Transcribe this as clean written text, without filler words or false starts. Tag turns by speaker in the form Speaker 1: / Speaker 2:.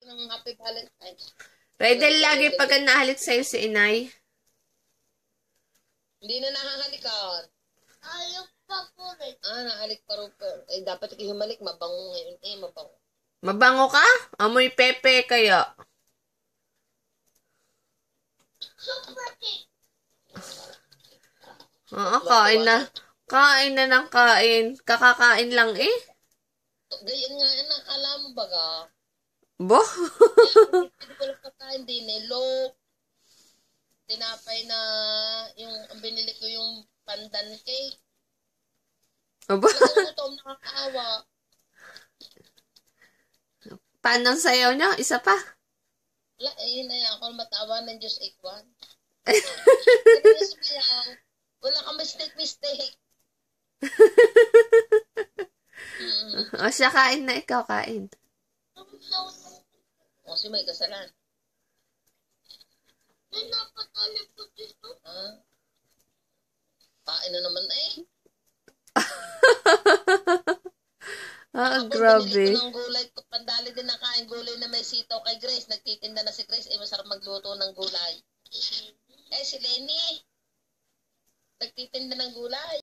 Speaker 1: ng Happy Valentine's.
Speaker 2: Redel, lagi pagka nahalik sa'yo si inay.
Speaker 1: Hindi na nakahalikan.
Speaker 3: Ayok pa po rin.
Speaker 1: Nahalik pa rin. Eh, dapat humalik. Mabango ngayon. Mabango.
Speaker 2: Mabango ka? Amoy pepe kaya.
Speaker 3: Super cake.
Speaker 2: Oo, kain na. Kain na ng kain. Kakakain lang eh.
Speaker 1: Ganyan nga, nakala mo baga.
Speaker 2: Bo?
Speaker 1: Hindi ko lang pagkain din eh. Low. Tinapay na ang binili ko yung pandan cake.
Speaker 2: Aba?
Speaker 1: Nagutom, nakakaawa.
Speaker 2: Paano sayaw niya? Isa pa?
Speaker 1: Wala, yun na yan. Ako matawa ng Diyos Ikwan. Wala ka mistake.
Speaker 2: O siya, kain na ikaw, kain.
Speaker 1: O, si may kasalan.
Speaker 3: Napatali po dito.
Speaker 1: Pain na naman eh.
Speaker 2: Grabe.
Speaker 1: Binili ko ng gulay. Pandali din na kain gulay na may sitaw kay Grace. Nagtitinda na si Grace. Masarap magluto ng gulay. Si Lenny. Nagtitinda ng gulay.